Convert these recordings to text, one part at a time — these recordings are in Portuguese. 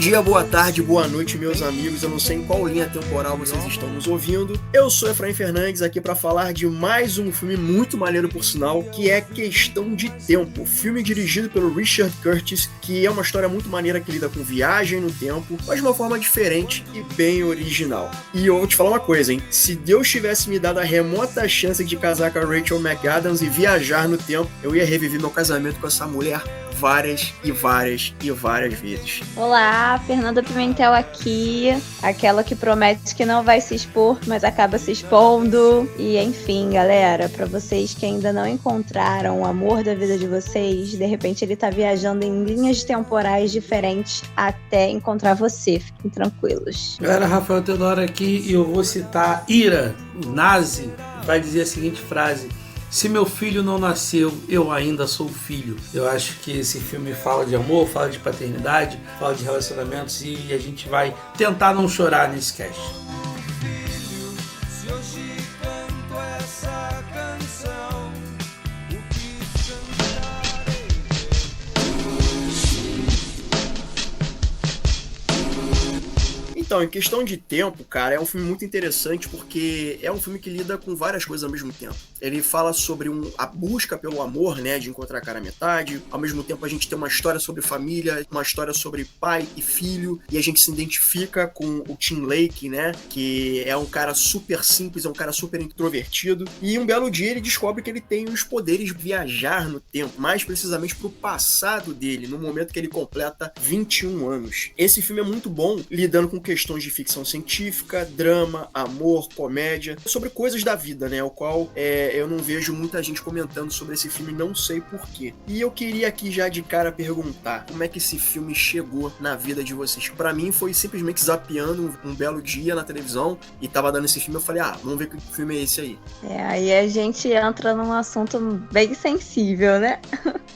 dia, boa tarde, boa noite, meus amigos. Eu não sei em qual linha temporal vocês estão nos ouvindo. Eu sou Efraim Fernandes, aqui para falar de mais um filme muito maneiro, por sinal, que é Questão de Tempo. Filme dirigido pelo Richard Curtis, que é uma história muito maneira que lida com viagem no tempo, mas de uma forma diferente e bem original. E eu vou te falar uma coisa, hein? Se Deus tivesse me dado a remota chance de casar com a Rachel McAdams e viajar no tempo, eu ia reviver meu casamento com essa mulher várias vezes. Olá, Fernanda Pimentel aqui, aquela que promete que não vai se expor, mas acaba se expondo. E enfim, galera, pra vocês que ainda não encontraram o amor da vida de vocês, de repente ele tá viajando em linhas temporais diferentes até encontrar você. Fiquem tranquilos. Galera, Rafael Teodoro aqui e eu vou citar Ira, o nazi, vai dizer a seguinte frase: se meu filho não nasceu, eu ainda sou filho. Eu acho que esse filme fala de amor, fala de paternidade, fala de relacionamentos e a gente vai tentar não chorar nesse cast. Então, em Questão de Tempo, cara, é um filme muito interessante porque é um filme que lida com várias coisas ao mesmo tempo. Ele fala sobre a busca pelo amor, né, de encontrar a cara metade. Ao mesmo tempo a gente tem uma história sobre família, uma história sobre pai e filho, e a gente se identifica com o Tim Lake, né, que é um cara super simples, é um cara super introvertido, e um belo dia ele descobre que ele tem os poderes de viajar no tempo, mais precisamente pro passado dele, no momento que ele completa 21 anos. Esse filme é muito bom, lidando com questões de ficção científica, drama, amor, comédia, sobre coisas da vida, né, o qual eu não vejo muita gente comentando sobre esse filme, não sei porquê. E eu queria aqui já de cara perguntar, como é que esse filme chegou na vida de vocês? Pra mim foi simplesmente zapeando um belo dia na televisão e tava dando esse filme, eu falei, vamos ver que filme é esse aí. Aí a gente entra num assunto bem sensível, né?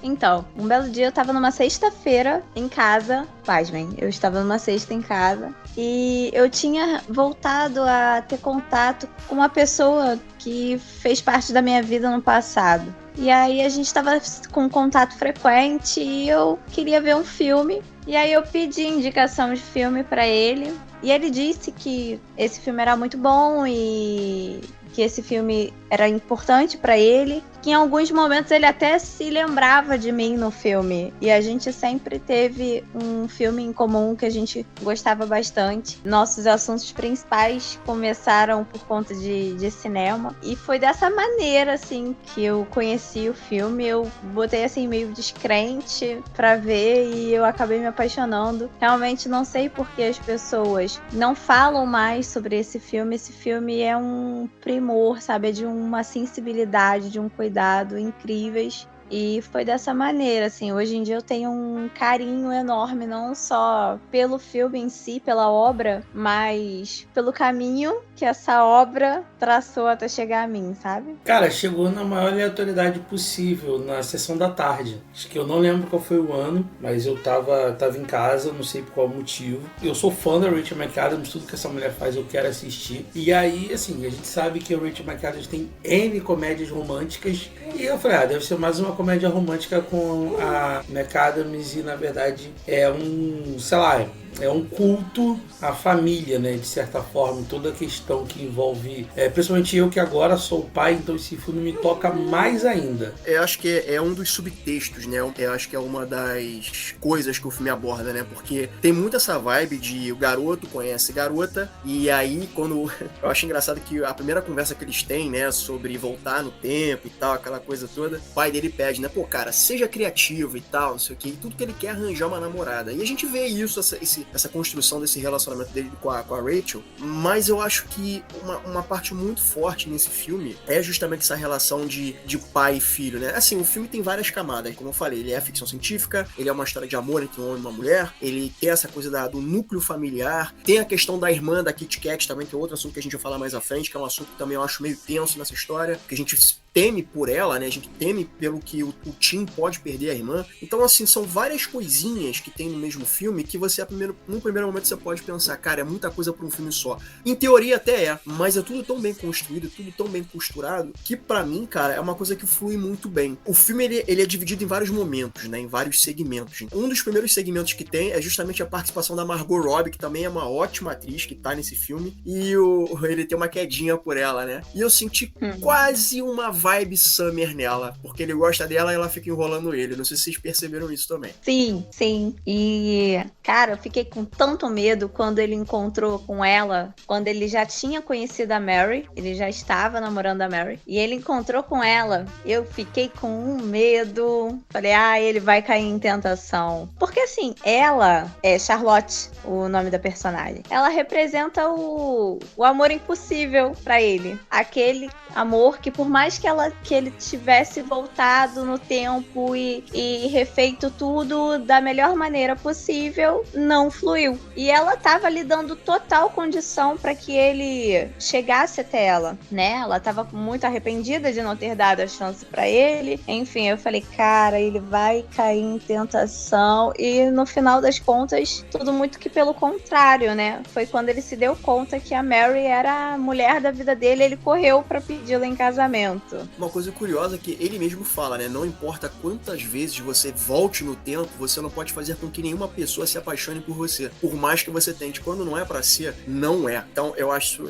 Então, um belo dia eu tava numa sexta-feira em casa, pasmem, eu estava numa sexta em casa e eu tinha voltado a ter contato com uma pessoa que fez parte da minha vida no passado. E aí a gente estava com contato frequente e eu queria ver um filme. E aí eu pedi indicação de filme para ele. E ele disse que esse filme era muito bom e que esse filme era importante para ele, que em alguns momentos ele até se lembrava de mim no filme. E a gente sempre teve um filme em comum que a gente gostava bastante. Nossos assuntos principais começaram por conta de cinema. E foi dessa maneira, assim, que eu conheci o filme. Eu botei, assim, meio descrente pra ver e eu acabei me apaixonando. Realmente não sei por que as pessoas não falam mais sobre esse filme. Esse filme é um primor, sabe? É de uma sensibilidade, de um cuidado incríveis. E foi dessa maneira, assim, hoje em dia eu tenho um carinho enorme, não só pelo filme em si, pela obra, mas pelo caminho que essa obra traçou até chegar a mim, sabe? Cara, chegou na maior aleatoriedade possível, na sessão da tarde. Acho que eu não lembro qual foi o ano, mas eu tava em casa, não sei por qual motivo. Eu sou fã da Rachel McAdams, tudo que essa mulher faz eu quero assistir. E aí, assim, a gente sabe que a Rachel McAdams tem N comédias românticas. E eu falei, deve ser mais uma comédia romântica com a McAdams e, na verdade, é um culto à família, né, de certa forma, toda a questão que envolve, principalmente eu que agora sou pai, então esse filme me toca mais ainda. Eu acho que é um dos subtextos, né, eu acho que é uma das coisas que o filme aborda, né, porque tem muito essa vibe de o garoto conhece garota, e aí quando, eu acho engraçado que a primeira conversa que eles têm, né, sobre voltar no tempo e tal, aquela coisa toda, o pai dele pede, né, pô, cara, seja criativo e tal, não sei o que, e tudo que ele quer é arranjar uma namorada, e a gente vê isso, essa construção desse relacionamento dele com a Rachel, mas eu acho que uma parte muito forte nesse filme é justamente essa relação de pai e filho, né? Assim, o filme tem várias camadas, como eu falei, ele é ficção científica, ele é uma história de amor entre um homem e uma mulher, ele tem essa coisa do núcleo familiar, tem a questão da irmã da Kit Kat também, que é outro assunto que a gente vai falar mais à frente, que é um assunto que também eu acho meio tenso nessa história, que a gente teme por ela, né? A gente teme pelo que o Tim pode perder a irmã. Então, assim, são várias coisinhas que tem no mesmo filme que você, num primeiro momento, você pode pensar, cara, é muita coisa pra um filme só. Em teoria até é, mas é tudo tão bem construído, tudo tão bem costurado, que pra mim, cara, é uma coisa que flui muito bem. O filme, ele é dividido em vários momentos, né? Em vários segmentos. Um dos primeiros segmentos que tem é justamente a participação da Margot Robbie, que também é uma ótima atriz que tá nesse filme, e ele tem uma quedinha por ela, né? E eu senti quase uma vibe Summer nela, porque ele gosta dela e ela fica enrolando ele. Não sei se vocês perceberam isso também. Sim. E, cara, eu fiquei com tanto medo quando ele encontrou com ela, quando ele já tinha conhecido a Mary, ele já estava namorando a Mary, e ele encontrou com ela, eu fiquei com um medo. Falei, ele vai cair em tentação. Porque, assim, ela é Charlotte, o nome da personagem. Ela representa o amor impossível pra ele. Aquele amor que, por mais que ele tivesse voltado no tempo e refeito tudo da melhor maneira possível, não fluiu. E ela tava lhe dando total condição para que ele chegasse até ela, né? Ela tava muito arrependida de não ter dado a chance para ele. Enfim, eu falei, cara, ele vai cair em tentação. E no final das contas, tudo muito que pelo contrário, né? Foi quando ele se deu conta que a Mary era a mulher da vida dele, ele correu para pedi-la em casamento. Uma coisa curiosa é que ele mesmo fala, né? Não importa quantas vezes você volte no tempo, você não pode fazer com que nenhuma pessoa se apaixone por você. Por mais que você tente. Quando não é pra ser, não é. Então eu acho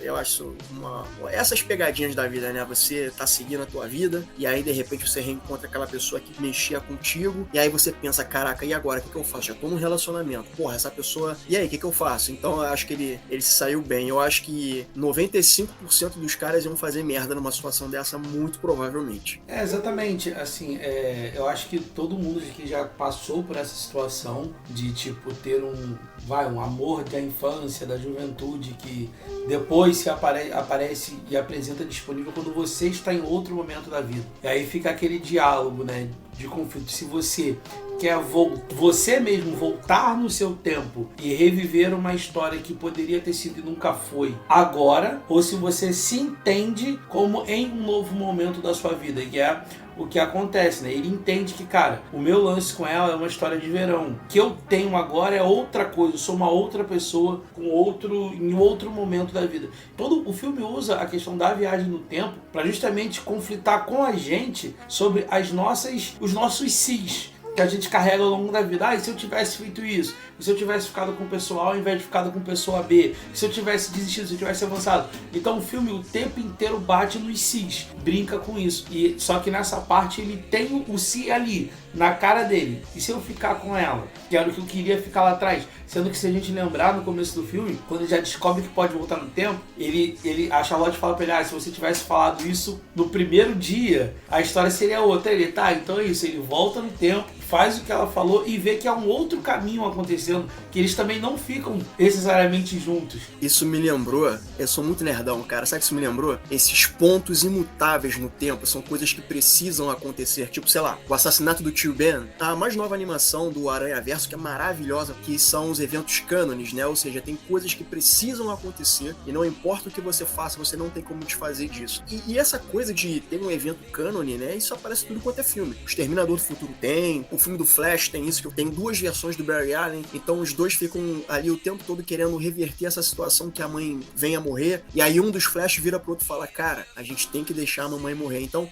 essas pegadinhas da vida, né? Você tá seguindo a tua vida e aí de repente você reencontra aquela pessoa que mexia contigo e aí você pensa, caraca, e agora? O que eu faço? Já tô num relacionamento. Porra, essa pessoa... E aí, o que eu faço? Então eu acho que ele se saiu bem. Eu acho que 95% dos caras iam fazer merda numa situação dessa, muito provavelmente. Exatamente. Assim, eu acho que todo mundo que já passou por essa situação de, tipo, ter um amor da infância, da juventude, que depois se aparece e apresenta disponível quando você está em outro momento da vida. E aí fica aquele diálogo, né, de conflito. Se você quer você mesmo voltar no seu tempo e reviver uma história que poderia ter sido e nunca foi agora, ou se você se entende como em um novo momento da sua vida, que é o que acontece, né? Ele entende que, cara, o meu lance com ela é uma história de verão. O que eu tenho agora é outra coisa, eu sou uma outra pessoa em outro momento da vida. Todo o filme usa a questão da viagem no tempo para justamente conflitar com a gente sobre os nossos sis que a gente carrega ao longo da vida. E se eu tivesse feito isso? E se eu tivesse ficado com o pessoal ao invés de ficado com o pessoa B? E se eu tivesse desistido, se eu tivesse avançado? Então o filme o tempo inteiro bate nos sis, brinca com isso. E só que nessa parte ele tem o si ali, na cara dele. E se eu ficar com ela? Que era o que eu queria ficar lá atrás. Sendo que se a gente lembrar no começo do filme, quando ele já descobre que pode voltar no tempo, a Charlotte fala pra ele, se você tivesse falado isso no primeiro dia, a história seria outra. Ele, então é isso, ele volta no tempo, faz o que ela falou e vê que há um outro caminho acontecendo, que eles também não ficam necessariamente juntos. Isso me lembrou, eu sou muito nerdão, cara, sabe o que isso me lembrou? Esses pontos imutáveis no tempo, são coisas que precisam acontecer, tipo, sei lá, o assassinato do tio Ben, a mais nova animação do Aranhaverso, que é maravilhosa, que são os eventos cânones, né? Ou seja, tem coisas que precisam acontecer e não importa o que você faça, você não tem como desfazer disso. E essa coisa de ter um evento cânone, né? Isso aparece tudo quanto é filme. O Exterminador do Futuro tem, o filme do Flash tem isso, que tem duas versões do Barry Allen, então os dois ficam ali o tempo todo querendo reverter essa situação que a mãe venha morrer, e aí um dos Flash vira pro outro e fala, cara, a gente tem que deixar a mamãe morrer. Então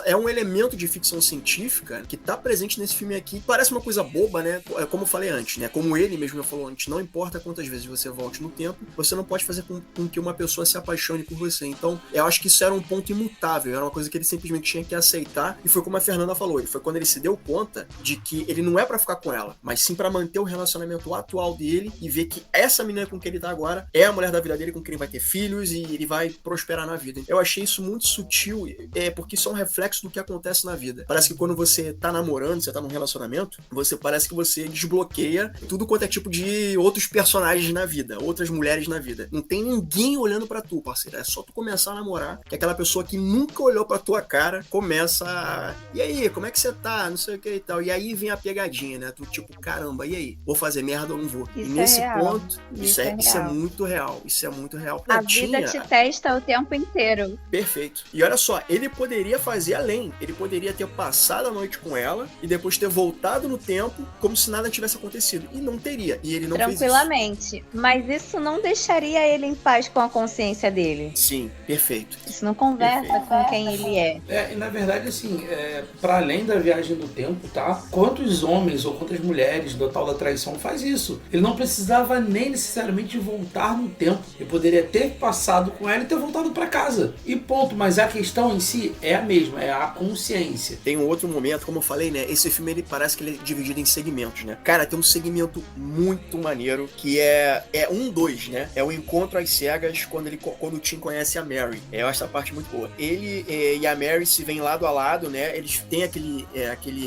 é um elemento de ficção científica que tá presente nesse filme aqui. Parece uma coisa boba, né? Como eu falei antes, né? Como ele mesmo já falou antes, não importa quantas vezes você volte no tempo, você não pode fazer com que uma pessoa se apaixone por você. Então, eu acho que isso era um ponto imutável, era uma coisa que ele simplesmente tinha que aceitar, e foi como a Fernanda falou, foi quando ele se deu conta de que ele não é pra ficar com ela, mas sim pra manter o relacionamento atual dele e ver que essa menina com quem ele tá agora é a mulher da vida dele, com quem ele vai ter filhos e ele vai prosperar na vida. Eu achei isso muito sutil, porque isso é um reflexo do que acontece na vida. Parece que quando você tá namorando, você tá num relacionamento, parece que você desbloqueia tudo quanto é tipo de outros personagens na vida, outras mulheres na vida. Não tem ninguém olhando pra tu, parceiro. É só tu começar a namorar, que aquela pessoa que nunca olhou pra tua cara começa a... E aí, como é que você tá? Não sei o que e tal. tal. E aí vem a pegadinha, né? Tu tipo, caramba, e aí? Vou fazer merda ou não vou? Isso e nesse é real. ponto, isso é muito real. Isso é muito real. A vida te testa o tempo inteiro. Perfeito. E olha só, ele poderia fazer além. Ele poderia ter passado a noite com ela e depois ter voltado no tempo como se nada tivesse acontecido. E não teria. E ele não fez isso. Tranquilamente. Mas isso não deixaria ele em paz com a consciência dele. Sim, perfeito. Isso não conversa com quem ele é. E na verdade, assim, para além da viagem do tempo, tá? Quantos homens ou quantas mulheres do tal da traição faz isso? Ele não precisava nem necessariamente voltar no tempo. Ele poderia ter passado com ela e ter voltado para casa. E ponto. Mas a questão em si é a mesma, é a consciência. Tem um outro momento, como eu falei, né? Esse filme, ele parece que ele é dividido em segmentos, né? Cara, tem um segmento muito maneiro, que é 2, né? É o encontro às cegas quando o Tim conhece a Mary. Eu acho essa parte muito boa. Ele e a Mary se vêm lado a lado, né? Eles têm aquele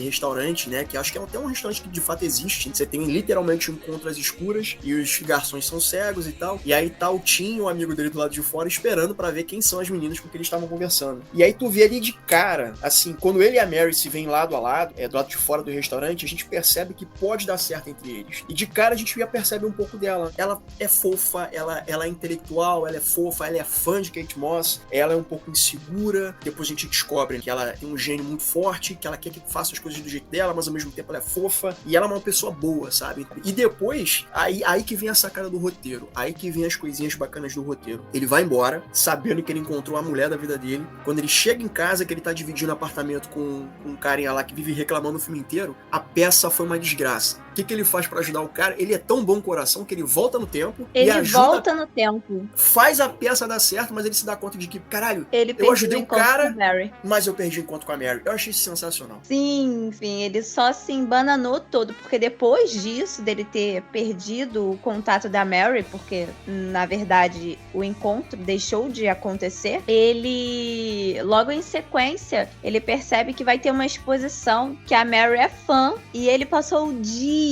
restaurante, né? Que acho que é até um restaurante que de fato existe. Você tem literalmente um encontro às escuras e os garçons são cegos e tal. E aí tá o Tim, o amigo dele do lado de fora, esperando pra ver quem são as meninas com que eles estavam conversando. E aí tu vê ali de cara, assim, quando ele e a Mary se vêm lado a lado, do lado de fora do restaurante, a gente percebe que pode dar certo entre eles. E de cara a gente já percebe um pouco dela. Ela é fofa, ela é intelectual, ela é fofa, ela é fã de Kate Moss, ela é um pouco insegura. Depois a gente descobre que ela tem um gênio muito forte, que ela quer que faça as coisas do jeito dela, mas ao mesmo tempo ela é fofa. E ela é uma pessoa boa, sabe? E depois, aí que vem a sacada do roteiro. Aí que vem as coisinhas bacanas do roteiro. Ele vai embora, sabendo que ele encontrou a mulher da vida dele. Quando ele chega em casa, que ele tá dividindo apartamento com um carinha lá que vive reclamando o filme inteiro, a peça foi uma desgraça. O que ele faz pra ajudar o cara? Ele é tão bom coração que ele volta no tempo e ajuda... Ele volta no tempo. Faz a peça dar certo, mas ele se dá conta de que, caralho, eu ajudei o cara, mas eu perdi o encontro com a Mary. Eu achei isso sensacional. Sim, ele só se embananou todo, porque depois disso, dele ter perdido o contato da Mary, porque, na verdade, o encontro deixou de acontecer, ele, logo em sequência, ele percebe que vai ter uma exposição que a Mary é fã, e ele passou dias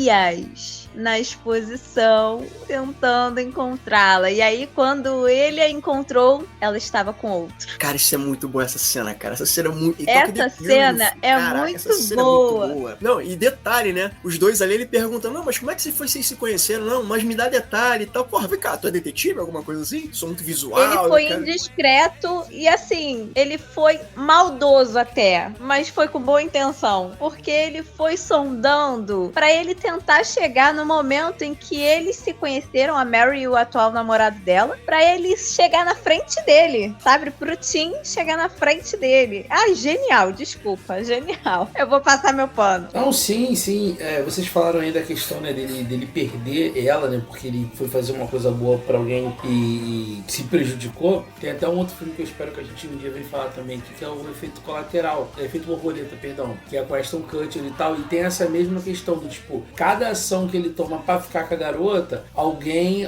na exposição tentando encontrá-la. E aí, quando ele a encontrou, ela estava com outro. Cara, isso é muito boa, essa cena, cara. Essa cena é muito... Essa cena é muito boa. Não, e detalhe, né? Os dois ali, ele pergunta, não, mas como é que vocês se conheceram? Não, mas me dá detalhe e tal. Porra, vem cá, tu é detetive? Alguma coisa assim? Sou muito visual. Ele foi indiscreto e, assim, ele foi maldoso até, mas foi com boa intenção. Porque ele foi sondando pra ele tentar chegar no momento em que eles se conheceram, a Mary e o atual namorado dela, pra ele chegar na frente dele, sabe? Pro Tim chegar na frente dele. Ah, genial, desculpa, genial. Eu vou passar meu pano. Não, sim. Vocês falaram aí da questão, né, dele perder ela, né, porque ele foi fazer uma coisa boa pra alguém e se prejudicou. Tem até um outro filme que eu espero que a gente um dia venha falar também, que é o Efeito Colateral, Efeito Borboleta, perdão, que é com a Ashton Kutcher e tal, e tem essa mesma questão do tipo, cada ação que ele toma pra ficar com a garota, alguém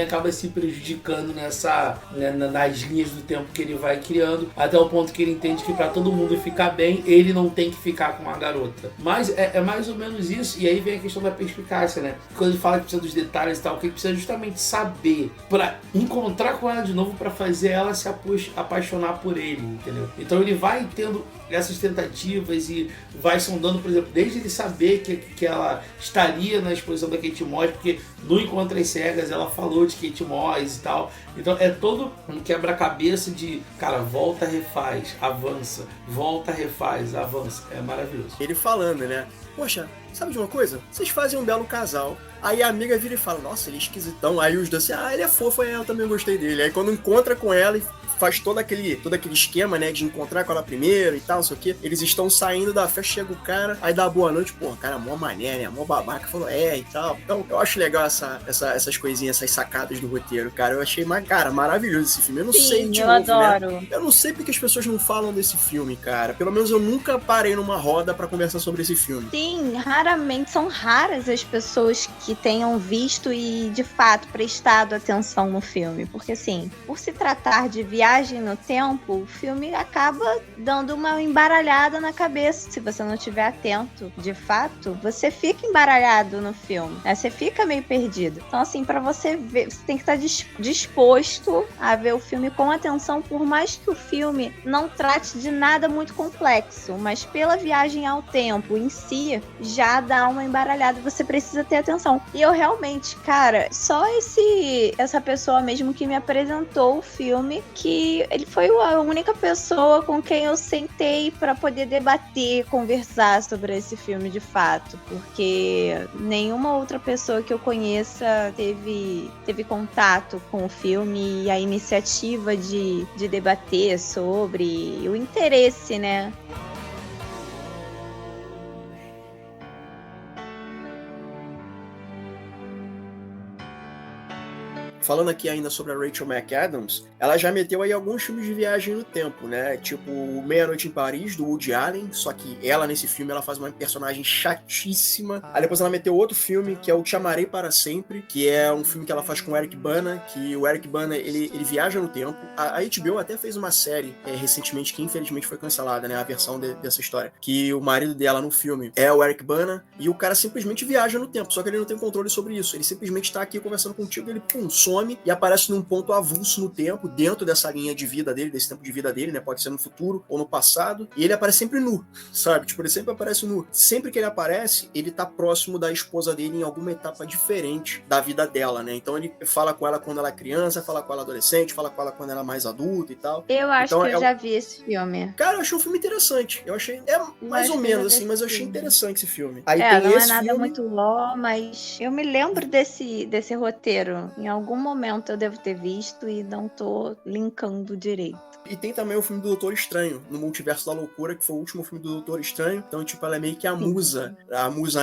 acaba se prejudicando nas linhas do tempo que ele vai criando, até o ponto que ele entende que pra todo mundo ficar bem, ele não tem que ficar com a garota. Mas é mais ou menos isso, e aí vem a questão da perspicácia, né? Quando ele fala que precisa dos detalhes e tal, que ele precisa justamente saber pra encontrar com ela de novo, pra fazer ela se apaixonar por ele, entendeu? Então ele vai tendo essas tentativas e vai sondando, por exemplo, desde ele saber que ela estaria na exposição da Kate Moss, porque no Encontro às Cegas ela falou de Kate Moss e tal. Então é todo um quebra-cabeça de, cara, volta, refaz, avança, volta, refaz, avança. É maravilhoso. Ele falando, né? Poxa, sabe de uma coisa? Vocês fazem um belo casal. Aí a amiga vira e fala, nossa, ele é esquisitão. Aí os dois assim, ele é fofo, eu também gostei dele. Aí quando encontra com ela e faz todo aquele esquema, né, de encontrar com ela primeiro e tal, não sei o quê. Eles estão saindo da festa, chega o cara, aí dá boa noite, pô, cara, mó mané, né, mó babaca, falou, e tal. Então, eu acho legal essas coisinhas, essas sacadas do roteiro, cara. Eu achei, cara, maravilhoso esse filme. Eu não sei, de eu novo, adoro. Né? Eu não sei porque as pessoas não falam desse filme, cara. Pelo menos eu nunca parei numa roda pra conversar sobre esse filme. Sim, raramente, são raras as pessoas que tenham visto e, de fato, prestado atenção no filme. Porque, assim, por se tratar de viagem viagem no tempo, o filme acaba dando uma embaralhada na cabeça. Se você não estiver atento, de fato, você fica embaralhado no filme, né? Você fica meio perdido. Então, assim, pra você ver, você tem que estar disposto a ver o filme com atenção, por mais que o filme não trate de nada muito complexo, mas pela viagem ao tempo em si, já dá uma embaralhada e você precisa ter atenção. E eu realmente, cara, só essa pessoa mesmo que me apresentou o filme, que ele foi a única pessoa com quem eu sentei pra poder debater, conversar sobre esse filme de fato, porque nenhuma outra pessoa que eu conheça teve contato com o filme e a iniciativa de debater sobre o interesse, né? Falando aqui ainda sobre a Rachel McAdams, ela já meteu aí alguns filmes de viagem no tempo, né? Tipo Meia-Noite em Paris, do Woody Allen, só que ela nesse filme ela faz uma personagem chatíssima. Aí depois ela meteu outro filme, que é o Te Amarei Para Sempre, que é um filme que ela faz com o Eric Bana, que o Eric Bana, ele viaja no tempo. A HBO até fez uma série recentemente, que infelizmente foi cancelada, né? A versão dessa história. Que o marido dela no filme é o Eric Bana, e o cara simplesmente viaja no tempo, só que ele não tem controle sobre isso. Ele simplesmente tá aqui conversando contigo, ele some e aparece num ponto avulso no tempo, dentro dessa linha de vida dele, desse tempo de vida dele, né? Pode ser no futuro ou no passado. E ele aparece sempre nu, sabe? Tipo, ele sempre aparece nu. Sempre que ele aparece, ele tá próximo da esposa dele em alguma etapa diferente da vida dela, né? Então ele fala com ela quando ela é criança, fala com ela adolescente, fala com ela quando ela é mais adulta e tal. Eu acho então, que eu já vi esse filme. Cara, eu achei um filme interessante. Eu achei... mais ou menos, assim, mas eu achei interessante esse filme. Aí tem não esse é nada filme... muito ló, mas eu me lembro desse roteiro. Em algum momento eu devo ter visto e não tô linkando direito. E tem também o filme do Doutor Estranho, no Multiverso da Loucura, que foi o último filme do Doutor Estranho. Então, tipo, ela é meio que a musa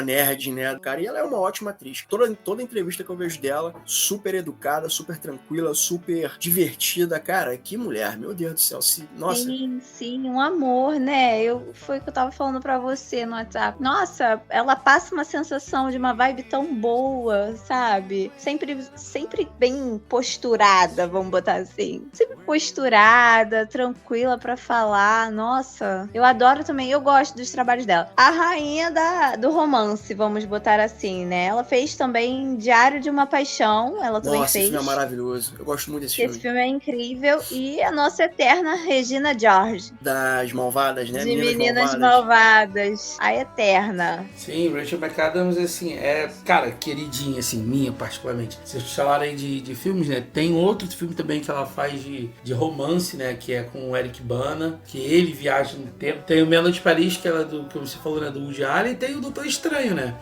nerd, né, cara? E ela é uma ótima atriz. Toda entrevista que eu vejo dela, super educada, super tranquila, super divertida. Cara, que mulher, meu Deus do céu. Nossa. Sim, um amor, né? Foi o que eu tava falando pra você no WhatsApp. Nossa, ela passa uma sensação de uma vibe tão boa, sabe? Sempre bem posturada, vamos botar assim. Sempre posturada, tranquila pra falar. Nossa, eu adoro também, eu gosto dos trabalhos dela. A rainha do romance, vamos botar assim, né? Ela fez também Diário de uma Paixão, ela também fez. Nossa, esse filme é maravilhoso. Eu gosto muito desse filme. Esse filme é incrível. E a nossa eterna Regina George. Das Malvadas, né? De Meninas Malvadas. A eterna. Sim, Rachel McAdams, assim, cara, queridinha, assim, minha particularmente. Vocês falaram aí de filmes, né? Tem outro filme também que ela faz de romance, né? Que é com o Eric Bana, que ele viaja no tempo. Tem o Meia-Noite em Paris, que ela que você falou, né? Do Woody Allen. E tem o Doutor Estranho, né?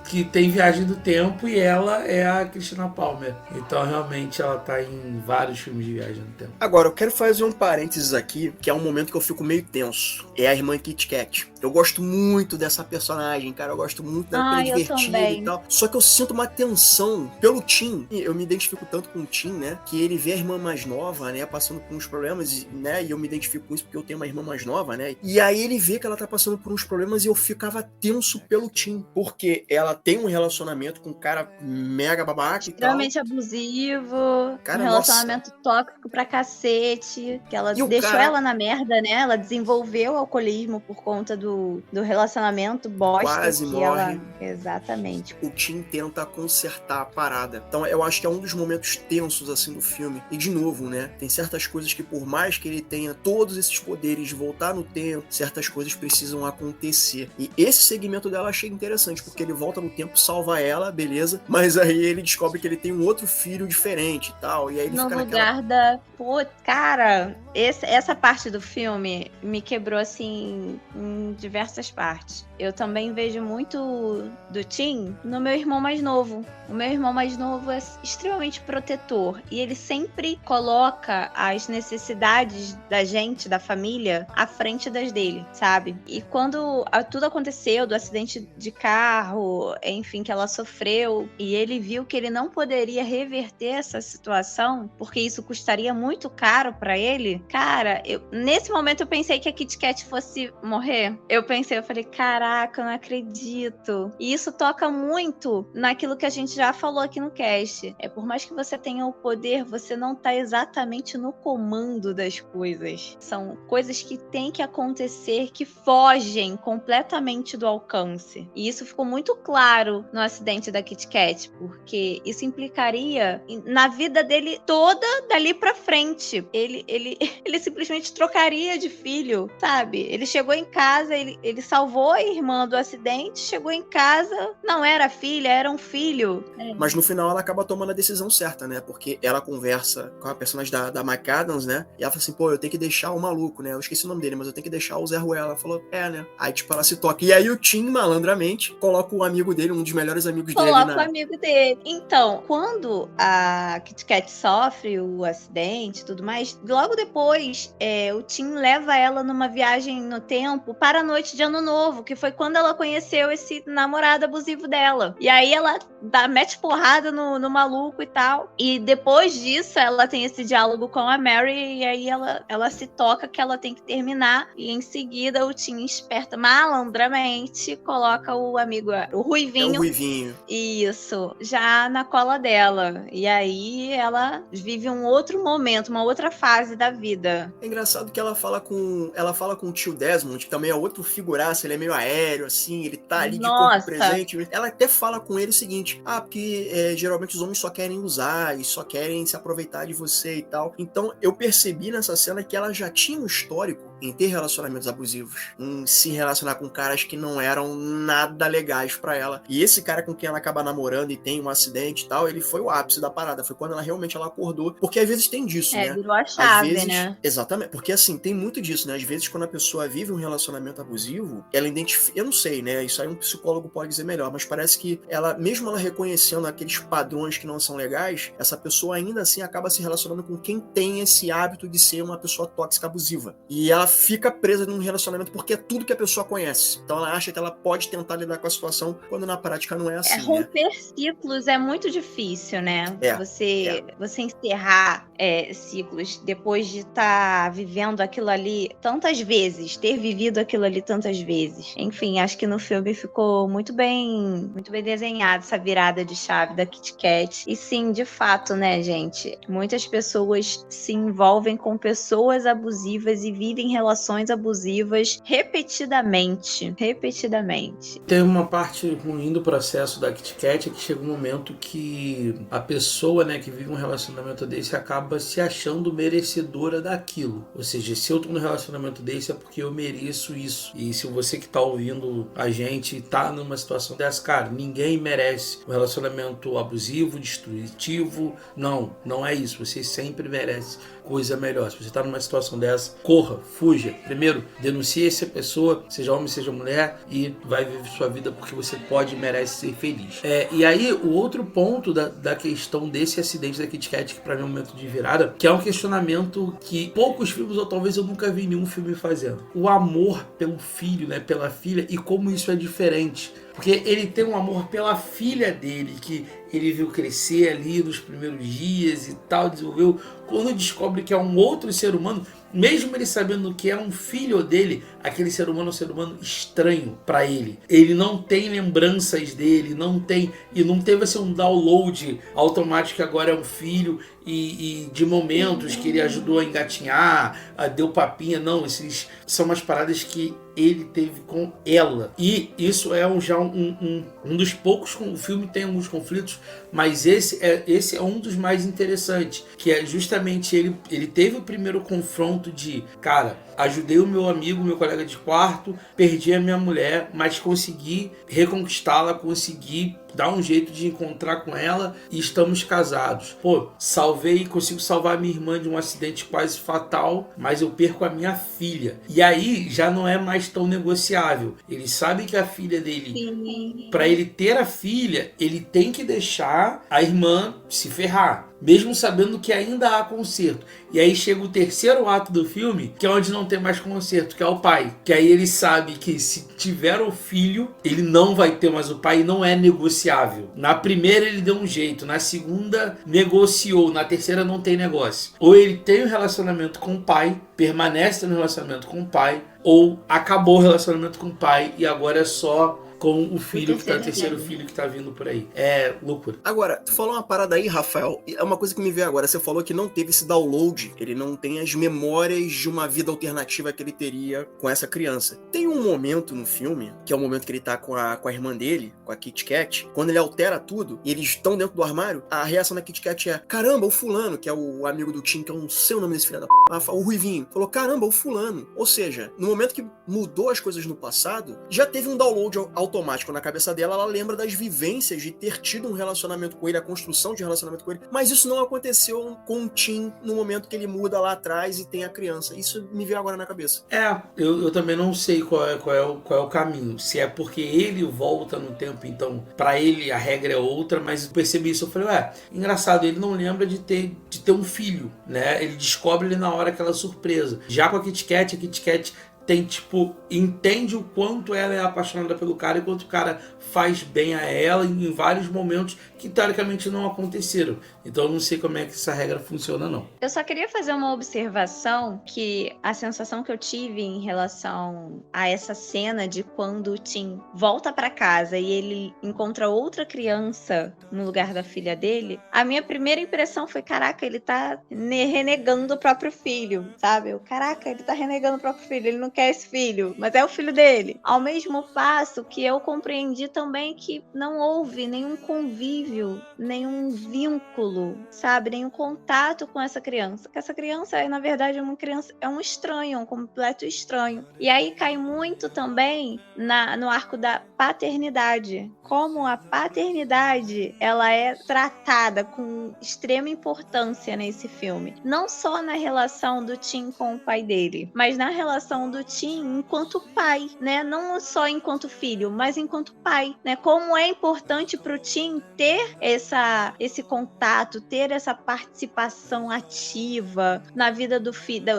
Que tem viagem do tempo e ela é a Christina Palmer. Então, realmente, ela tá em vários filmes de viagem no tempo. Agora, eu quero fazer um parênteses aqui, que é um momento que eu fico meio tenso. É a irmã Kit Kat. Eu gosto muito dessa personagem, cara. Eu gosto muito dela, ela é divertida e tal. Só que eu sinto uma tensão pelo Tim. Eu me identifico tanto com o Tim, né? Que ele vê a irmã mais nova, né? Passando por uns problemas, né? E eu me identifico com isso porque eu tenho uma irmã mais nova, né? E aí ele vê que ela tá passando por uns problemas e eu ficava tenso pelo Tim. Porque ela tem um relacionamento com um cara mega babaca e tal. Extremamente abusivo. Cara, um relacionamento tóxico pra cacete. Que ela deixou ela na merda, né? Ela desenvolveu o alcoolismo por conta do relacionamento bosta. Quase que morre. Exatamente. O Tim tenta consertar a parada. Então eu acho que é um dos momentos tensos assim do filme. E de novo, né? Tem certas coisas que por mais que ele tenha todos esses poderes de voltar no tempo, certas coisas precisam acontecer. E esse segmento dela eu achei interessante, porque ele volta no tempo, salva ela, beleza. Mas aí ele descobre que ele tem um outro filho diferente e tal. E aí ele no fica lugar da... Pô, cara, essa parte do filme me quebrou assim em diversas partes. Eu também vejo muito do Tim no meu irmão mais novo. O meu irmão mais novo é extremamente protetor e ele sempre coloca as necessidades da gente, da família, à frente das dele, sabe? E quando tudo aconteceu, do acidente de carro, enfim, que ela sofreu, e ele viu que ele não poderia reverter essa situação, porque isso custaria muito caro pra ele, cara, nesse momento eu pensei que a Kit Kat fosse morrer. Eu falei, caraca, eu não acredito. E isso toca muito naquilo que a gente já falou aqui no cast. Por mais que que você tenha o poder, você não tá exatamente no comando das coisas. São coisas que têm que acontecer, que fogem completamente do alcance. E isso ficou muito claro no acidente da Kit Kat, porque isso implicaria na vida dele toda dali pra frente. Ele simplesmente trocaria de filho, sabe? Ele chegou em casa, ele salvou a irmã do acidente, chegou em casa, não era filha, era um filho. Mas no final ela acaba tomando a decisão certa, né? Porque ela conversa com a personagem da McAdams, né? E ela fala assim, pô, eu tenho que deixar o maluco, né? Eu esqueci o nome dele, mas eu tenho que deixar o Zé Ruela. Ela falou, né? Aí, tipo, ela se toca. E aí o Tim, malandramente, coloca o amigo dele, um dos melhores amigos dele. Coloca o amigo dele. Então, quando a Kit Kat sofre o acidente e tudo mais, logo depois, o Tim leva ela numa viagem no tempo para a noite de Ano Novo, que foi quando ela conheceu esse namorado abusivo dela. E aí ela mete porrada no maluco e tal. E depois disso, ela tem esse diálogo com a Mary, e aí ela se toca que ela tem que terminar. E em seguida, o Tim esperta malandramente, coloca o amigo, o Ruivinho. É o Ruivinho. Isso, já na cola dela. E aí ela vive um outro momento, uma outra fase da vida. É engraçado que ela fala com o tio Desmond, que também é outro figuraça, ele é meio aéreo, assim, ele tá ali de corpo presente. Ela até fala com ele o seguinte, porque geralmente os homens só querem usar e só querem se aproveitar de você e tal. Então eu percebi nessa cena que ela já tinha um histórico em ter relacionamentos abusivos, em se relacionar com caras que não eram nada legais pra ela. E esse cara com quem ela acaba namorando e tem um acidente e tal, ele foi o ápice da parada, foi quando ela realmente acordou, porque às vezes tem disso, né? Virou a chave, às vezes, né? Exatamente, porque assim, tem muito disso, né? Às vezes quando a pessoa vive um relacionamento abusivo, ela identifica, eu não sei, né? Isso aí um psicólogo pode dizer melhor, mas parece que ela, mesmo ela reconhecendo aqueles padrões que não são legais, essa pessoa ainda assim acaba se relacionando com quem tem esse hábito de ser uma pessoa tóxica abusiva. E ela fica presa num relacionamento porque é tudo que a pessoa conhece. Então ela acha que ela pode tentar lidar com a situação, quando na prática não é assim. Romper ciclos é muito difícil, né? Você encerrar ciclos depois de estar vivendo aquilo ali tantas vezes, ter vivido aquilo ali tantas vezes. Enfim, acho que no filme ficou muito bem desenhado essa virada de chave da Kit Kat. E sim, de fato, né, gente? Muitas pessoas se envolvem com pessoas abusivas e vivem relações abusivas repetidamente. Tem uma parte ruim do processo da Kit Kat, é que chega um momento que a pessoa, né, que vive um relacionamento desse acaba se achando merecedora daquilo. Ou seja, se eu tô num relacionamento desse é porque eu mereço isso. E se você que tá ouvindo a gente tá numa situação dessa, cara, ninguém merece um relacionamento abusivo, destrutivo. Não é isso. Você sempre merece coisa melhor. Se você tá numa situação dessa, corra, fuja. Primeiro, denuncie essa pessoa, seja homem, seja mulher, e vai viver sua vida porque você pode e merece ser feliz. E aí, o outro ponto da questão desse acidente da Kit Kat, que pra mim é um momento de virada, que é um questionamento que poucos filmes, ou talvez eu nunca vi nenhum filme fazendo. O amor pelo filho, né, pela filha, e como isso é diferente. Porque ele tem um amor pela filha dele, que ele viu crescer ali nos primeiros dias e tal, desenvolveu. Quando descobre que é um outro ser humano, mesmo ele sabendo que é um filho dele, aquele ser humano é um ser humano estranho para ele. Ele não tem lembranças dele, não teve assim um download automático que agora é um filho e de momentos que ele ajudou a engatinhar, deu papinha. Não, esses são umas paradas que ele teve com ela. E isso é já um dos poucos. O filme tem alguns conflitos, mas esse é um dos mais interessantes, que é justamente ele teve o primeiro confronto de, cara, ajudei o meu amigo, meu colega de quarto, perdi a minha mulher, mas consegui reconquistá-la, consegui dar um jeito de encontrar com ela e estamos casados. Pô, consigo salvar minha irmã de um acidente quase fatal, mas eu perco a minha filha. E aí já não é mais tão negociável. Ele sabe que a filha dele, para ele ter a filha, ele tem que deixar a irmã se ferrar, mesmo sabendo que ainda há conserto. E aí chega o terceiro ato do filme, que é onde não tem mais conserto, que é o pai. Que aí ele sabe que se tiver o filho, ele não vai ter mais o pai e não é negociável. Na primeira ele deu um jeito, na segunda negociou, na terceira não tem negócio. Ou ele tem um relacionamento com o pai, permanece no relacionamento com o pai, ou acabou o relacionamento com o pai e agora é só com o filho que tá, o terceiro terceiro filho. filho que tá vindo por aí. É loucura. Agora, tu falou uma parada aí, Rafael, e é uma coisa que me veio agora. Você falou que não teve esse download, ele não tem as memórias de uma vida alternativa que ele teria com essa criança. Tem um momento no filme, que é o momento que ele tá com a irmã dele, com a Kit Kat, quando ele altera tudo e eles estão dentro do armário, a reação da Kit Kat é: caramba, o fulano, que é o amigo do Tim, que eu não sei o nome desse filho da p, o Ruivinho, falou: caramba, o fulano. Ou seja, no momento que mudou as coisas no passado, já teve um download automático na cabeça dela, ela lembra das vivências de ter tido um relacionamento com ele, a construção de um relacionamento com ele, mas isso não aconteceu com o Tim no momento que ele muda lá atrás e tem a criança. Isso me veio agora na cabeça. Eu também não sei qual é o caminho. Se é porque ele volta no tempo, então pra ele a regra é outra, mas eu percebi isso, eu falei, engraçado, ele não lembra de ter um filho, né? Ele descobre ele na hora aquela surpresa. Já com a Kit Kat tem, tipo, entende o quanto ela é apaixonada pelo cara e quanto o cara faz bem a ela em vários momentos que teoricamente não aconteceram. Então eu não sei como é que essa regra funciona, não. Eu só queria fazer uma observação, que a sensação que eu tive em relação a essa cena de quando o Tim volta pra casa e ele encontra outra criança no lugar da filha dele, a minha primeira impressão foi, caraca, ele tá renegando o próprio filho, sabe? Caraca, ele tá renegando o próprio filho, ele não quer esse filho, mas é o filho dele. Ao mesmo passo que eu compreendi também que não houve nenhum convívio, nenhum vínculo, sabe? Nenhum contato com essa criança. Que essa criança, na verdade, é uma criança, é um estranho, um completo estranho. E aí cai muito também no arco da paternidade. Como a paternidade, ela é tratada com extrema importância nesse filme. Não só na relação do Tim com o pai dele, mas na relação do Tim enquanto pai, né? Não só enquanto filho, mas enquanto pai, né? Como é importante pro Tim ter esse contato, ter essa participação ativa na vida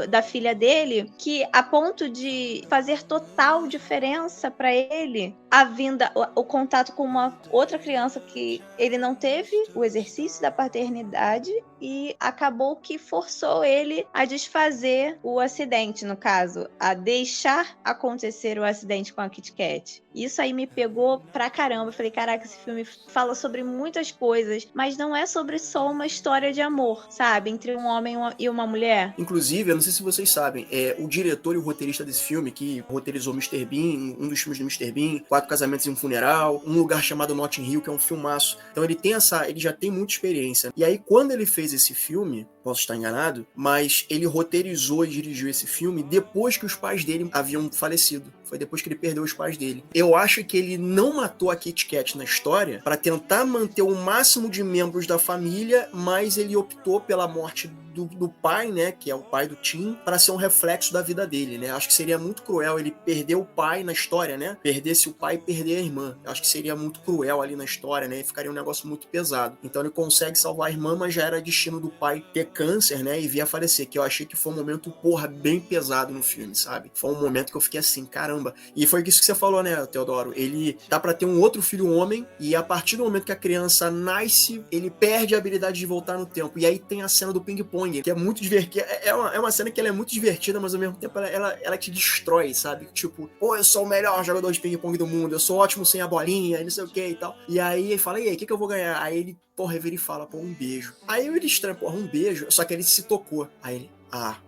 da filha dele, que a ponto de fazer total diferença para ele o contato com uma outra criança que ele não teve o exercício da paternidade e acabou que forçou ele a desfazer o acidente, no caso, a deixar acontecer o acidente com a Kit Kat. Isso aí me pegou pra caramba. Eu falei, caraca, esse filme fala sobre muitas coisas, mas não é sobre só uma história de amor, sabe? Entre um homem e uma mulher. Inclusive, eu não sei se vocês sabem, o diretor e o roteirista desse filme, que roteirizou Mr. Bean, um dos filmes do Mr. Bean, 4 Casamentos e um Funeral, Um Lugar Chamado Notting Hill, que é um filmaço. Então ele já tem muita experiência. E aí, quando ele fez esse filme, posso estar enganado, mas ele roteirizou e dirigiu esse filme depois que os pais dele haviam falecido. Foi depois que ele perdeu os pais dele. Eu acho que ele não matou a Kit Kat na história para tentar manter o máximo de membros da família, mas ele optou pela morte do pai, né, que é o pai do Tim, para ser um reflexo da vida dele, né? Acho que seria muito cruel ele perder o pai na história, né? Perdesse o pai e perder a irmã. Acho que seria muito cruel ali na história, né? E ficaria um negócio muito pesado. Então ele consegue salvar a irmã, mas já era destino do pai ter câncer, né, e vir a falecer, que eu achei que foi um momento, bem pesado no filme, sabe? Foi um momento que eu fiquei assim, caramba. E foi isso que você falou, né, Teodoro? Ele dá pra ter um outro filho homem, e a partir do momento que a criança nasce, ele perde a habilidade de voltar no tempo. E aí tem a cena do ping-pong, que é muito divertida. É uma cena que ela é muito divertida, mas ao mesmo tempo ela te destrói, sabe? Tipo, pô, eu sou o melhor jogador de ping-pong do mundo, eu sou ótimo sem a bolinha, e não sei o que e tal. E aí ele fala, e aí, o que eu vou ganhar? Aí ele, vira e fala, um beijo. Aí ele estranha, um beijo, só que ele se tocou. Aí ele,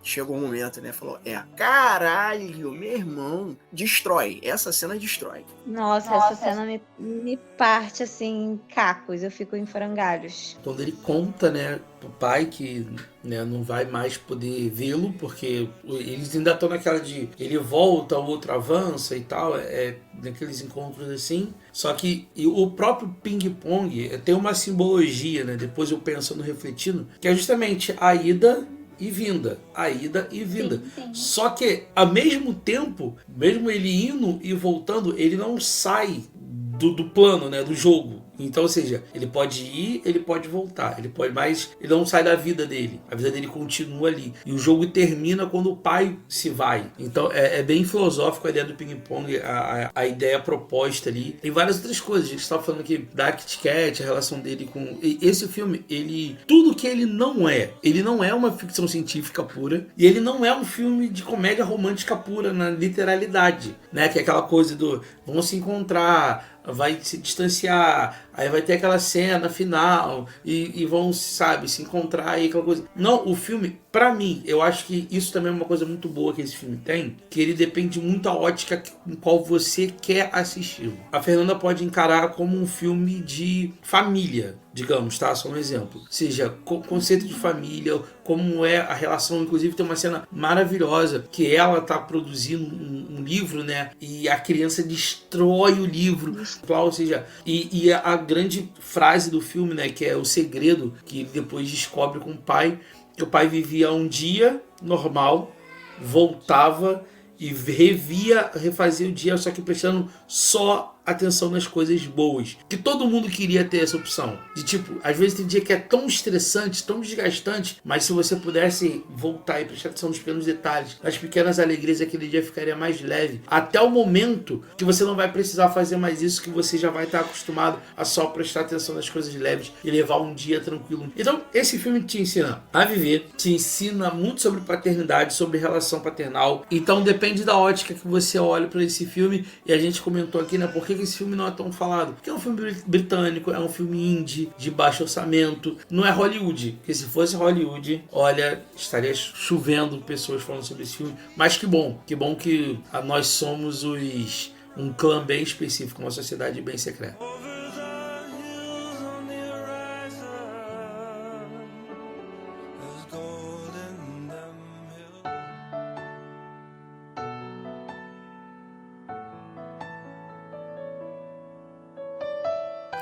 chegou o momento, né? Falou, caralho, meu irmão, destrói. Essa cena destrói. Nossa, essa cena me parte, assim, em cacos. Eu fico em frangalhos. Quando ele conta, né, pro pai que, né, não vai mais poder vê-lo, porque eles ainda estão naquela de ele volta, o outro avança e tal, naqueles encontros assim. Só que o próprio ping-pong tem uma simbologia, né? Depois eu pensando, refletindo, que é justamente a ida e vinda, a ida e vinda. Sim. Só que, ao mesmo tempo, mesmo ele indo e voltando, ele não sai do plano, né, do jogo. Então, ou seja, ele pode ir, ele pode voltar, mas ele não sai da vida dele. A vida dele continua ali. E o jogo termina quando o pai se vai. Então é bem filosófico a ideia do ping-pong, a ideia proposta ali. Tem várias outras coisas. A gente estava falando aqui da Kit Kat, a relação dele com... Esse filme, tudo que ele não é uma ficção científica pura, e ele não é um filme de comédia romântica pura na literalidade, né? Que é aquela coisa do vão se encontrar, vai se distanciar, aí vai ter aquela cena final e vão, sabe, se encontrar aí, aquela coisa. Não, o filme, pra mim, eu acho que isso também é uma coisa muito boa que esse filme tem, que ele depende muito da ótica com qual você quer assisti-lo. A Fernanda pode encarar como um filme de família, digamos, tá? Só um exemplo. Ou seja, conceito de família, como é a relação, inclusive tem uma cena maravilhosa que ela tá produzindo um livro, né? E a criança destrói o livro, ou seja, e a grande frase do filme, né? Que é o segredo que ele depois descobre com o pai, que o pai vivia um dia normal, voltava e refazia o dia, só que prestando só atenção nas coisas boas. Que todo mundo queria ter essa opção. De tipo, às vezes tem dia que é tão estressante, tão desgastante, mas se você pudesse voltar e prestar atenção nos pequenos detalhes, nas pequenas alegrias, aquele dia ficaria mais leve. Até o momento que você não vai precisar fazer mais isso, que você já vai estar acostumado a só prestar atenção nas coisas leves e levar um dia tranquilo. Então, esse filme te ensina a viver, te ensina muito sobre paternidade, sobre relação paternal. Então, depende da ótica que você olha para esse filme. E a gente comentou aqui, né, por que esse filme não é tão falado? Porque é um filme britânico, é um filme indie, de baixo orçamento, não é Hollywood, porque se fosse Hollywood, olha, estaria chovendo pessoas falando sobre esse filme, mas que bom que nós somos um clã bem específico, uma sociedade bem secreta.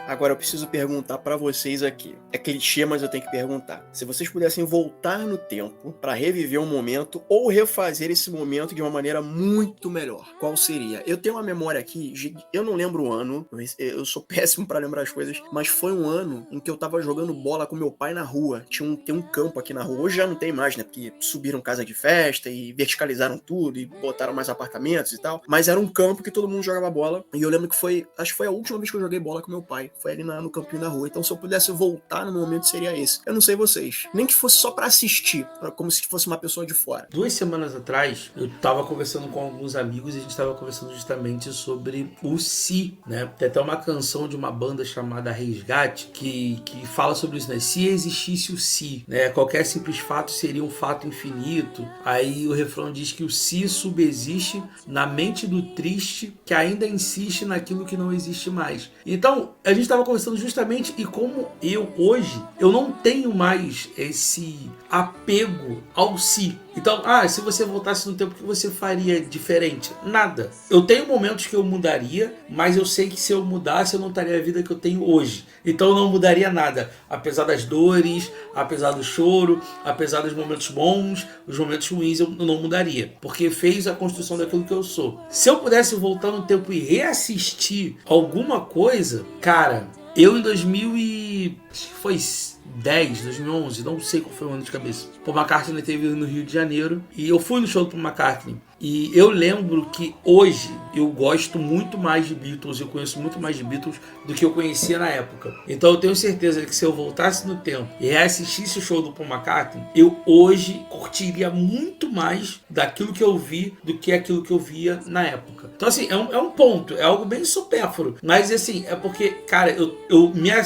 Agora eu preciso perguntar pra vocês aqui. É clichê, mas eu tenho que perguntar. Se vocês pudessem voltar no tempo pra reviver um momento ou refazer esse momento de uma maneira muito melhor, qual seria? Eu tenho uma memória aqui, eu não lembro o ano, eu sou péssimo pra lembrar as coisas, mas foi um ano em que eu tava jogando bola com meu pai na rua. Tem um campo aqui na rua. Hoje já não tem mais, né? Porque subiram casa de festa e verticalizaram tudo e botaram mais apartamentos e tal. Mas era um campo que todo mundo jogava bola. E eu lembro que acho que foi a última vez que eu joguei bola com meu pai. Foi ali no campinho da rua. Então, se eu pudesse voltar no momento, seria esse. Eu não sei vocês. Nem que fosse só pra assistir, como se fosse uma pessoa de fora. 2 semanas atrás, eu tava conversando com alguns amigos e a gente tava conversando justamente sobre o Si, né? Tem até uma canção de uma banda chamada Resgate que fala sobre isso, né? Se existisse o Si, né? Qualquer simples fato seria um fato infinito. Aí o refrão diz que o Si subsiste na mente do triste que ainda insiste naquilo que não existe mais. Então, a gente estava conversando justamente e como hoje, eu não tenho mais esse apego ao Si. Então, se você voltasse no tempo, o que você faria diferente? Nada. Eu tenho momentos que eu mudaria, mas eu sei que se eu mudasse, eu não estaria a vida que eu tenho hoje. Então eu não mudaria nada. Apesar das dores, apesar do choro, apesar dos momentos bons, os momentos ruins, eu não mudaria. Porque fez a construção daquilo que eu sou. Se eu pudesse voltar no tempo e reassistir alguma coisa, cara, eu em 2011, não sei qual foi o ano de cabeça. Paul McCartney teve no Rio de Janeiro e eu fui no show do Paul McCartney. E eu lembro que hoje eu gosto muito mais de Beatles, eu conheço muito mais de Beatles do que eu conhecia na época. Então eu tenho certeza que se eu voltasse no tempo e reassistisse o show do Paul McCartney, eu hoje curtiria muito mais daquilo que eu vi do que aquilo que eu via na época. Então assim, é um ponto, é algo bem supérfluo. Mas assim, é porque, cara, eu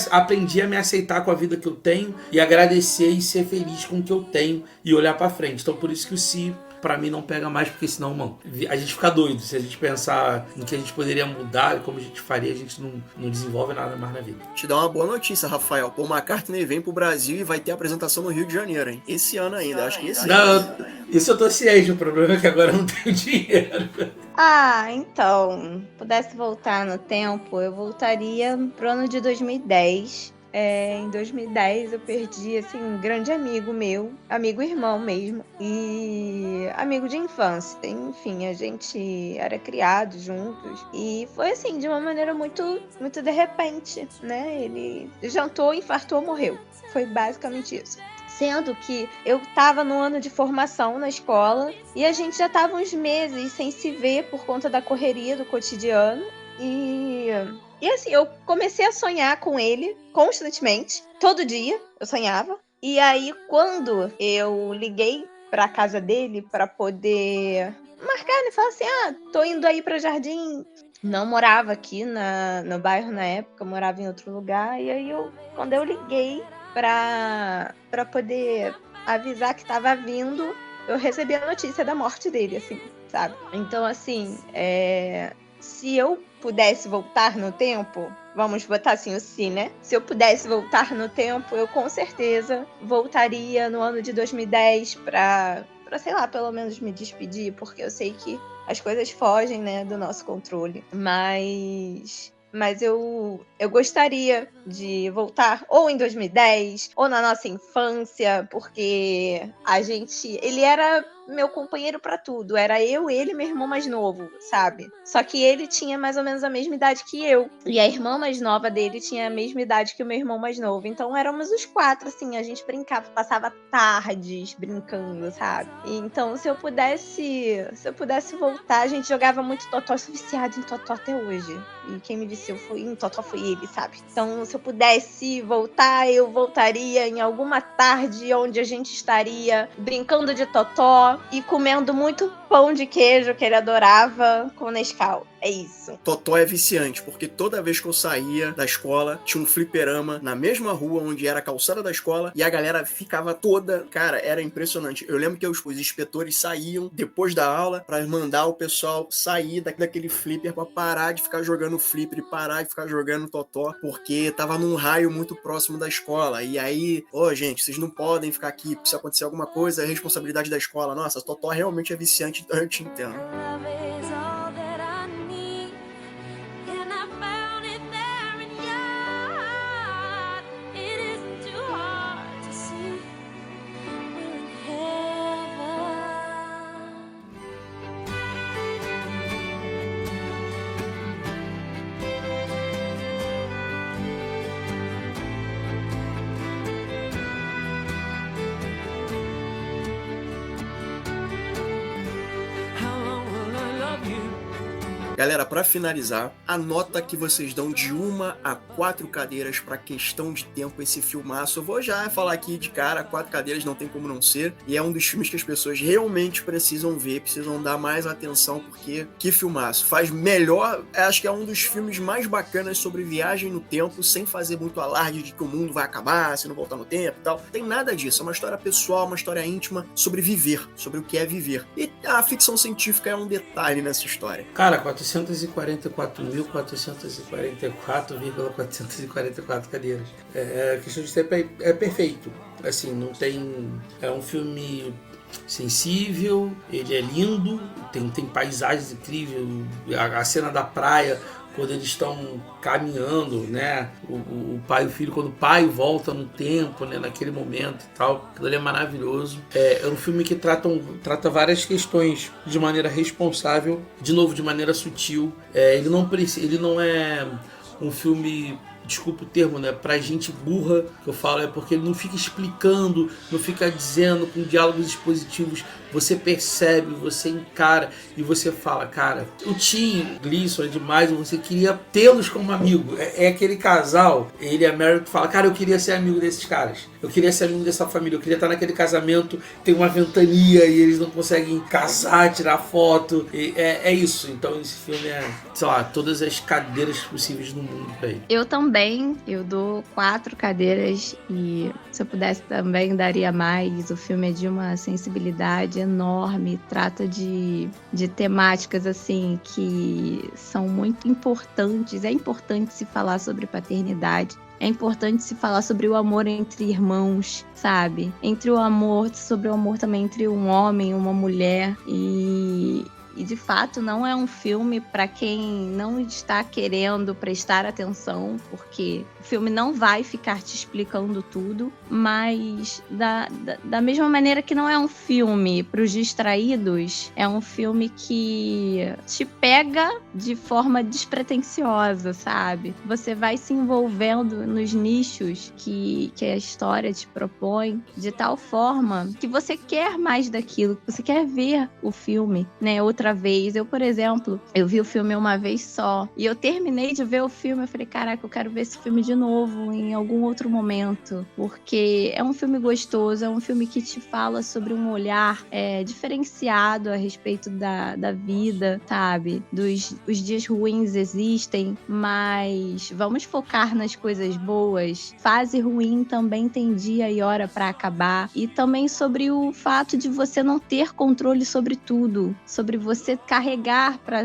aprendi a me aceitar com a vida que eu tenho e agradecer e ser feliz com o que eu tenho e olhar pra frente. Então por isso que o Si pra mim não pega mais, porque senão, mano, a gente fica doido. Se a gente pensar no que a gente poderia mudar e como a gente faria, a gente não desenvolve nada mais na vida. Te dar uma boa notícia, Rafael. Paul McCartney vem pro Brasil e vai ter apresentação no Rio de Janeiro, hein? Esse ano ainda, acho que esse ano. Isso eu tô ciente, o problema é que agora eu não tenho dinheiro. Então, pudesse voltar no tempo, eu voltaria pro ano de 2010. em 2010 eu perdi, assim, um grande amigo meu, amigo irmão mesmo, e amigo de infância. Enfim, a gente era criado juntos e foi, assim, de uma maneira muito, muito de repente, né? Ele jantou, infartou, morreu. Foi basicamente isso. Sendo que eu tava no ano de formação na escola e a gente já tava uns meses sem se ver por conta da correria do cotidiano. E assim, eu comecei a sonhar com ele constantemente. Todo dia eu sonhava. E aí, quando eu liguei pra casa dele pra poder marcar, né? Falar assim, tô indo aí pra Jardim. Não morava aqui no bairro na época, eu morava em outro lugar. E aí, quando eu liguei pra poder avisar que tava vindo, eu recebi a notícia da morte dele, assim, sabe? Então, assim, se eu pudesse voltar no tempo, vamos botar assim o si, né? Se eu pudesse voltar no tempo, eu com certeza voltaria no ano de 2010 pra, sei lá, pelo menos me despedir, porque eu sei que as coisas fogem, né, do nosso controle. Mas eu gostaria de voltar ou em 2010, ou na nossa infância, porque ele era meu companheiro pra tudo. Era eu, ele e meu irmão mais novo, sabe? Só que ele tinha mais ou menos a mesma idade que eu. E a irmã mais nova dele tinha a mesma idade que o meu irmão mais novo. Então éramos os 4, assim, a gente brincava, passava tardes brincando, sabe? E então, se eu pudesse voltar, a gente jogava muito Totó, eu sou viciada em Totó até hoje. E quem me viciou em Totó foi ele, sabe? Então, se eu pudesse voltar, eu voltaria em alguma tarde onde a gente estaria brincando de Totó e comendo muito pão de queijo que ele adorava com Nescau. É isso. Totó é viciante, porque toda vez que eu saía da escola, tinha um fliperama na mesma rua onde era a calçada da escola e a galera ficava toda... Cara, era impressionante. Eu lembro que os inspetores saíam depois da aula pra mandar o pessoal sair daquele flipper pra parar de ficar jogando flipper e parar de ficar jogando Totó, porque tava num raio muito próximo da escola. E aí, gente, vocês não podem ficar aqui, porque se acontecer alguma coisa, é responsabilidade da escola. Nossa, Totó realmente é viciante, eu te entendo. Galera, pra finalizar, a nota que vocês dão de 1 a 4 cadeiras pra Questão de Tempo, esse filmaço. Eu vou já falar aqui de cara, 4 cadeiras não tem como não ser. E é um dos filmes que as pessoas realmente precisam ver, precisam dar mais atenção, porque que filmaço. Faz melhor, acho que é um dos filmes mais bacanas sobre viagem no tempo, sem fazer muito alarde de que o mundo vai acabar, se não voltar no tempo e tal. Tem nada disso, é uma história pessoal, uma história íntima sobre viver, sobre o que é viver. E a ficção científica é um detalhe nessa história. Cara, 444.444,444 cadeiras. A Questão de Tempo é perfeito. Assim, não tem... É um filme sensível, ele é lindo, tem paisagens incríveis, a cena da praia, quando eles estão caminhando, né? O pai e o filho, quando o pai volta no tempo, né? Naquele momento e tal, aquilo ali é maravilhoso. É um filme que trata várias questões de maneira responsável, de novo, de maneira sutil. Ele não é um filme... Desculpa o termo, né? Pra gente burra, que eu falo, é porque ele não fica explicando, não fica dizendo com diálogos expositivos. Você percebe, você encara e você fala, cara, o Tim Gleason é demais, você queria tê-los como amigo. É aquele casal, ele e a Mary, que fala, cara, eu queria ser amigo desses caras. Eu queria ser amigo dessa família, eu queria estar naquele casamento, tem uma ventania e eles não conseguem casar, tirar foto. É isso. Então esse filme é, sei lá, todas as cadeiras possíveis no mundo pra ele. Eu também, eu dou 4 cadeiras e se eu pudesse também daria mais. O filme é de uma sensibilidade enorme, trata de temáticas assim que são muito importantes. É importante se falar sobre paternidade. É importante se falar sobre o amor entre irmãos, sabe? Sobre o amor também entre um homem e uma mulher. E E de fato não é um filme para quem não está querendo prestar atenção, porque o filme não vai ficar te explicando tudo, mas da mesma maneira que não é um filme para os distraídos, é um filme que te pega de forma despretensiosa, sabe? Você vai se envolvendo nos nichos que a história te propõe de tal forma que você quer mais daquilo, que você quer ver o filme, né, outra vez. Eu, por exemplo, eu vi o filme uma vez só e eu terminei de ver o filme, eu falei, caraca, eu quero ver esse filme de novo em algum outro momento, porque é um filme gostoso, é um filme que te fala sobre um olhar diferenciado a respeito da vida, sabe? Os dias ruins existem, mas vamos focar nas coisas boas. Fase ruim também tem dia e hora pra acabar. E também sobre o fato de você não ter controle sobre tudo, sobre você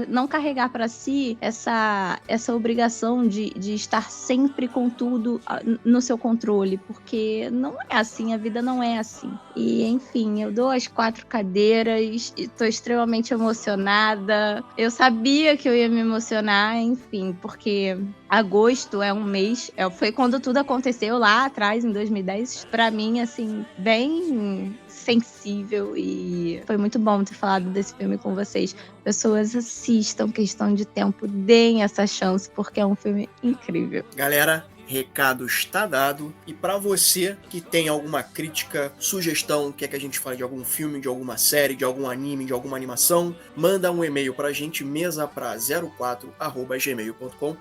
não carregar para si essa obrigação de estar sempre com tudo no seu controle, porque não é assim, a vida não é assim. E enfim, eu dou as 4 cadeiras e tô extremamente emocionada. Eu sabia que eu ia me emocionar, enfim, porque agosto é um mês, foi quando tudo aconteceu lá atrás, em 2010, pra mim, assim, bem sensível, e foi muito bom ter falado desse filme com vocês. Pessoas, assistam Questão de Tempo, deem essa chance, porque é um filme incrível. Galera, recado está dado. E para você que tem alguma crítica, sugestão, quer que a gente fale de algum filme, de alguma série, de algum anime, de alguma animação, manda um e-mail pra gente, mesa04@gmail.com,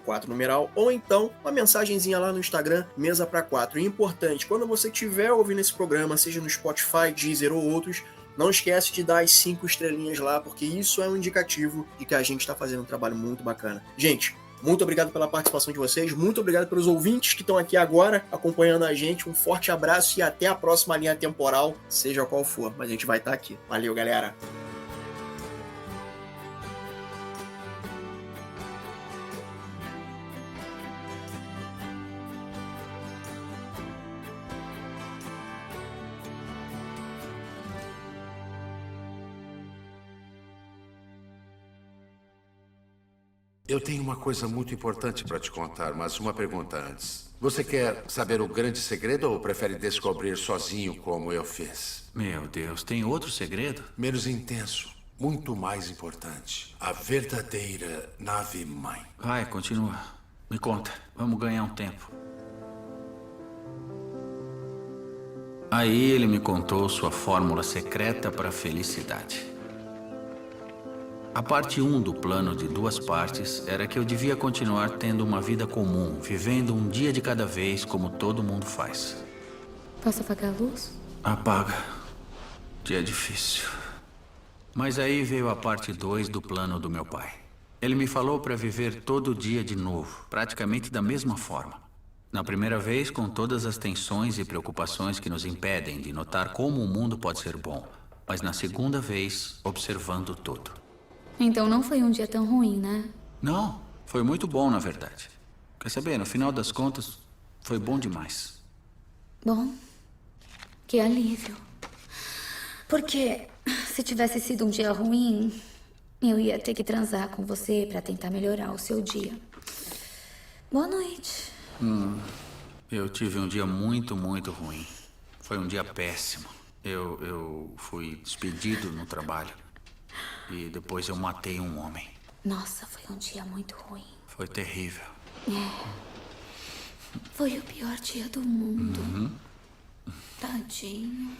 04 numeral, ou então uma mensagenzinha lá no Instagram, Mesa pra 4. E importante, quando você estiver ouvindo esse programa, seja no Spotify, Deezer ou outros, não esquece de dar as 5 estrelinhas lá, porque isso é um indicativo de que a gente está fazendo um trabalho muito bacana. Gente, muito obrigado pela participação de vocês, muito obrigado pelos ouvintes que estão aqui agora acompanhando a gente. Um forte abraço e até a próxima linha temporal, seja qual for, mas a gente vai estar aqui. Valeu, galera! Eu tenho uma coisa muito importante para te contar, mas uma pergunta antes. Você quer saber o grande segredo ou prefere descobrir sozinho como eu fiz? Meu Deus, tem outro segredo? Menos intenso, muito mais importante. A verdadeira nave-mãe. Vai, continua. Me conta. Vamos ganhar um tempo. Aí ele me contou sua fórmula secreta para a felicidade. A parte 1 do plano de 2 partes era que eu devia continuar tendo uma vida comum, vivendo um dia de cada vez, como todo mundo faz. Posso apagar a luz? Apaga. Dia difícil. Mas aí veio a parte 2 do plano do meu pai. Ele me falou para viver todo dia de novo, praticamente da mesma forma. Na primeira vez, com todas as tensões e preocupações que nos impedem de notar como o mundo pode ser bom. Mas na segunda vez, observando tudo. Então não foi um dia tão ruim, né? Não, foi muito bom, na verdade. Quer saber, no final das contas, foi bom demais. Bom, que alívio. Porque se tivesse sido um dia ruim, eu ia ter que transar com você pra tentar melhorar o seu dia. Boa noite. Eu tive um dia muito, muito ruim. Foi um dia péssimo. Eu fui despedido no trabalho. E depois eu matei um homem. Nossa, foi um dia muito ruim. Foi terrível. Foi o pior dia do mundo. Tadinho.